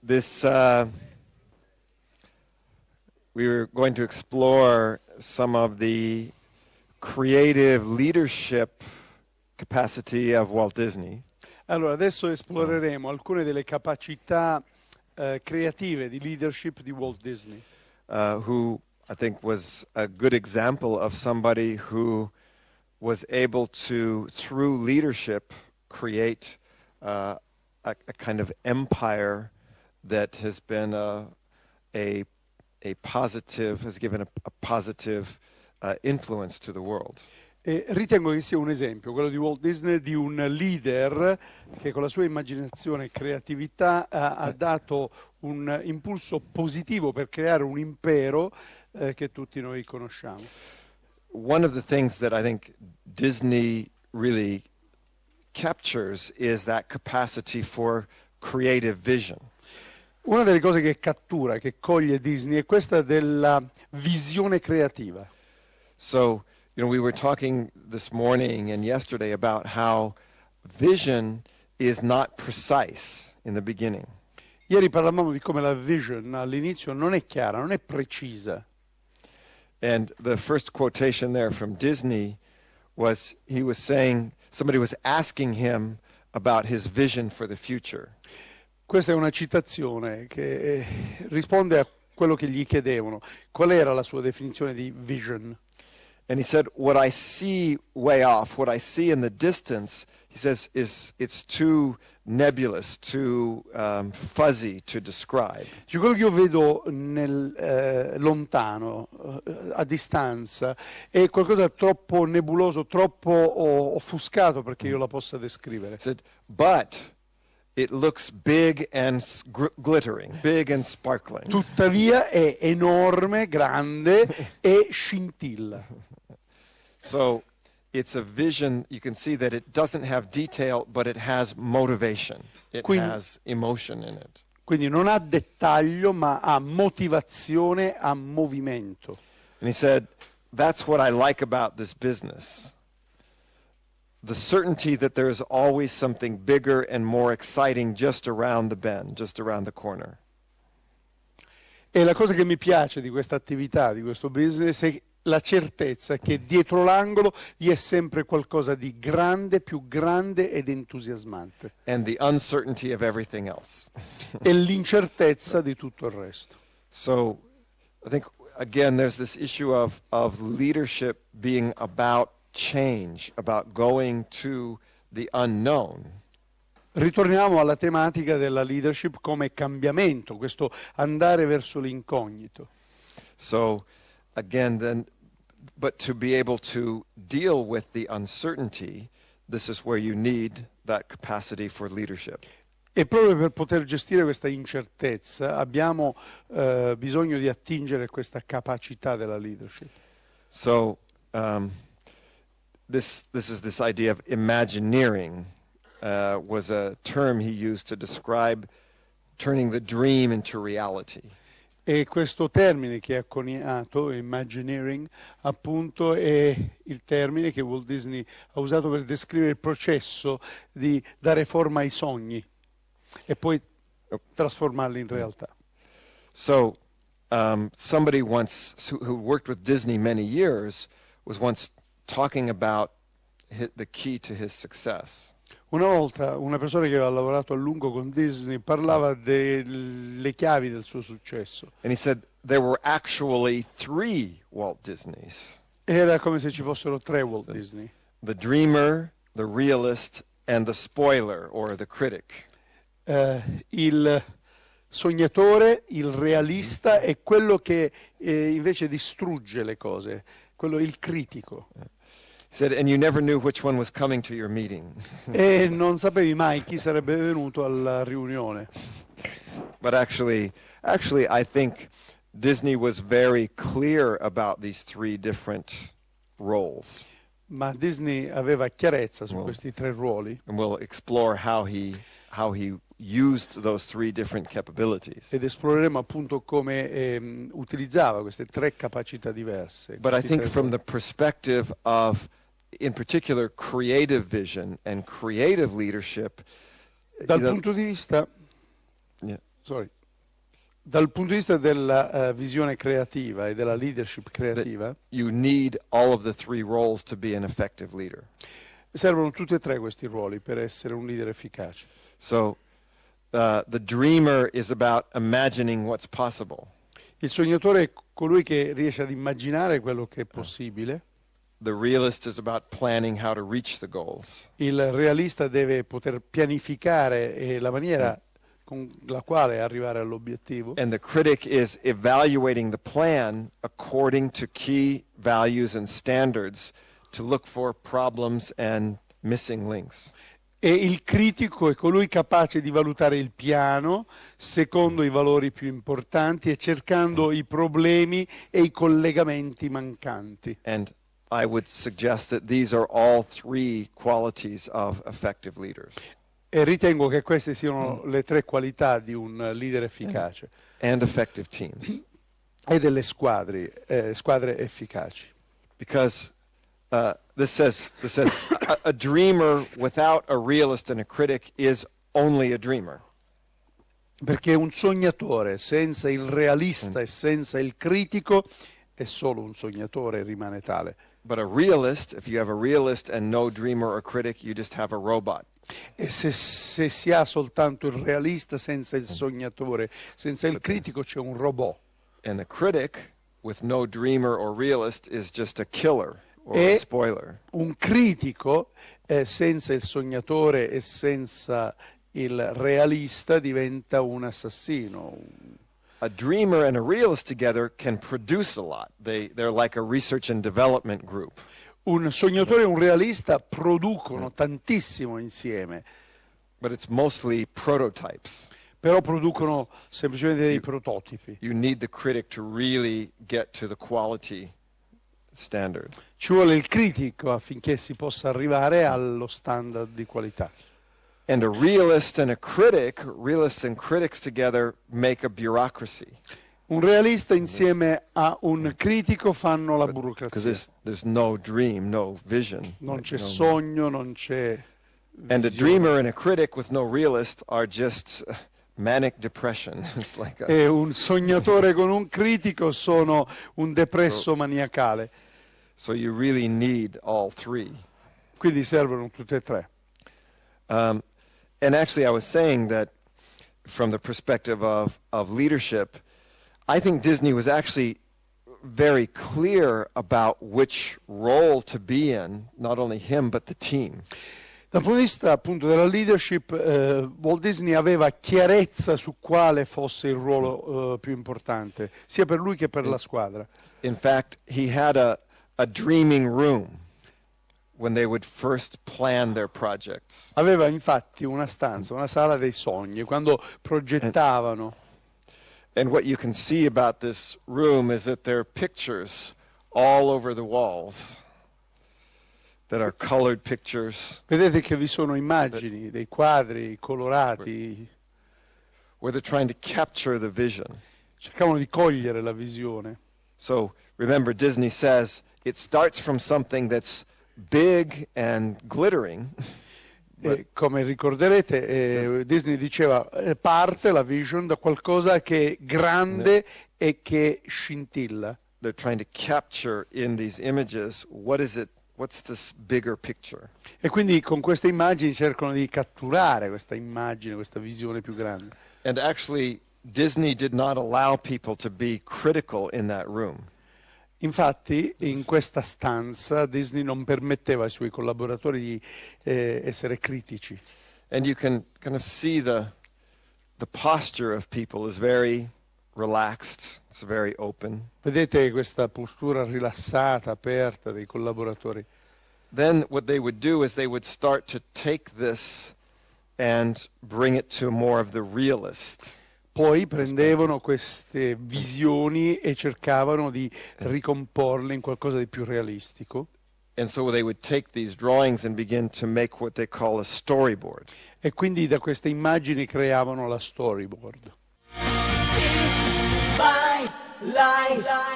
This, we were going to explore some of the creative leadership capacity of Walt Disney. Allora, adesso esploreremo alcune delle capacità creative di leadership di Walt Disney. Who I think was a good example of somebody who was able to, through leadership, create a kind of empire that has been a positive, has given a positive influence to the world. E ritengo che sia un esempio, quello di Walt Disney, di un leader che con la sua immaginazione e creatività ha dato un impulso positivo per creare un impero che tutti noi conosciamo. One of the things that I think Disney really captures is that capacity for creative vision. Una delle cose che cattura, che coglie Disney è questa della visione creativa. So, you know, we were talking this morning and yesterday about how vision is not precise in the beginning. Ieri parlavamo di come la vision all'inizio non è chiara, non è precisa. And the first quotation there from Disney was, he was saying, somebody was asking him about his vision for the future. Questa è una citazione che risponde a quello che gli chiedevano. Qual era la sua definizione di vision? And he said, what I see way off, what I see in the distance, he says, it's too nebulous, too fuzzy to describe. Cioè, quello che io vedo lontano, a distanza, è qualcosa troppo nebuloso, troppo offuscato perché io la possa descrivere. He said, but it looks big and glittering, big and sparkling. Tuttavia è enorme, grande e scintilla. So it's a vision, you can see that it doesn't have detail, but it has motivation. It has emotion in it. Quindi non ha dettaglio, ma ha motivazione, ha movimento. And he said, that's what I like about this business. The certainty that there is always something bigger and more exciting just around the bend, just around the corner. E la cosa che mi piace di questa attività, di questo business, è la certezza che dietro l'angolo vi è sempre qualcosa di grande, più grande ed entusiasmante. And the uncertainty of everything else. E l'incertezza di tutto il resto. So I think, again, there's this issue of leadership being about change, about going to the unknown. Ritorniamo alla tematica della leadership come cambiamento, questo andare verso l'incognito. So again, then, but to be able to deal with the uncertainty, this is where you need that capacity for leadership. E proprio per poter gestire questa incertezza abbiamo bisogno di attingere questa capacità della leadership. So this is this idea of imagineering. Was a term he used to describe turning the dream into reality. E questo termine che ha coniato, Imagineering, appunto è il termine che Walt Disney ha usato per descrivere il processo di dare forma ai sogni e poi trasformarli in realtà. So somebody once who worked with Disney many years was once talking about the key to his success. Una volta una persona che aveva lavorato a lungo con Disney parlava delle chiavi del suo successo. And he said there were actually 3 Walt Disneys. Era come se ci fossero 3 Walt Disney. The dreamer, the realist, and the spoiler or the critic. Il sognatore, il realista e quello che invece distrugge le cose, il critico. He said, and you never knew which one was coming to your meeting. E non sapevi mai chi sarebbe venuto alla riunione. But actually, I think Disney was very clear about these 3 different roles. Ma Disney aveva chiarezza su questi 3 ruoli. And we'll explore how he used those 3 different capabilities. Ed esploreremo appunto come utilizzava queste 3 capacità diverse. But I think from the perspective of, in particular, creative vision and creative leadership, Dal punto di vista, dal punto di vista della visione creativa e della leadership creativa, you need all of the three roles to be an effective leader. servono tutti e tre questi ruoli per essere un leader efficace. So the dreamer is about imagining what's possible. Il sognatore è colui che riesce ad immaginare quello che è possibile. The realist is about planning how to reach the goals. Il realista deve poter pianificare la maniera con la quale arrivare all'obiettivo. And the critic is evaluating the plan according to key values and standards to look for problems and missing links. E il critico è colui capace di valutare il piano secondo i valori più importanti e cercando i problemi e i collegamenti mancanti. And I would suggest that these are all three qualities of effective leaders. E ritengo che queste siano le tre qualità di un leader efficace. And effective teams. E delle squadre efficaci. Because this says a dreamer without a realist and a critic is only a dreamer. Perché un sognatore senza il realista e senza il critico è solo un sognatore e rimane tale. But a realist, if you have a realist and no dreamer or critic, you just have a robot. E se si ha soltanto il realista senza il sognatore, senza il critico, c'è un robot. And the critic with no dreamer or realist is just a killer or a spoiler. Un critico senza il sognatore e senza il realista diventa un assassino. A dreamer and a realist together can produce a lot. They're like a research and development group. Un sognatore e un realista producono tantissimo insieme. But it's mostly prototypes. Però producono semplicemente dei prototipi. You need the critic to really get to the quality standard. Ci vuole il critico affinché si possa arrivare allo standard di qualità. And a realist and a critic, realists and critics together make a bureaucracy. Un realista insieme a un critico fanno la burocrazia. There's no dream, no vision. Non c'è sogno, non c'è visione. And a dreamer and a critic with no realist are just manic depression. It's like E un sognatore con un critico sono un depresso maniacale. So you really need all three. Quindi servono tutte e tre. And actually I was saying that from the perspective of leadership, I think Disney was actually very clear about which role to be in, not only him but the team. Dal punto di vista appunto della leadership, Walt Disney aveva chiarezza su quale fosse il ruolo più importante, sia per lui che per la squadra. In fact, he had a dreaming room when they would first plan their projects. Aveva infatti una stanza, una sala dei sogni, quando progettavano. And what you can see about this room is that there are pictures all over the walls that are colored pictures. Vedete che vi sono immagini, dei quadri colorati. Where they're trying to capture the vision. Cercavano di cogliere la visione. So remember, Disney says it starts from something that's big and glittering. Come ricorderete, Disney diceva parte la vision da qualcosa che è grande e che scintilla. They're trying to capture in these images what's this bigger picture. E quindi con queste immagini cercano di catturare questa immagine, questa visione più grande. And actually Disney did not allow people to be critical in that room. Infatti in questa stanza Disney non permetteva ai suoi collaboratori di essere critici. And you can kind of see the posture of people is very relaxed, it's very open. Vedete questa postura rilassata, aperta dei collaboratori. Then what they would do is they would start to take this and bring it to more of the realist. Poi prendevano queste visioni e cercavano di ricomporle in qualcosa di più realistico. And so they would take these drawings and begin to make what they call a storyboard. E quindi da queste immagini creavano la storyboard. It's my life.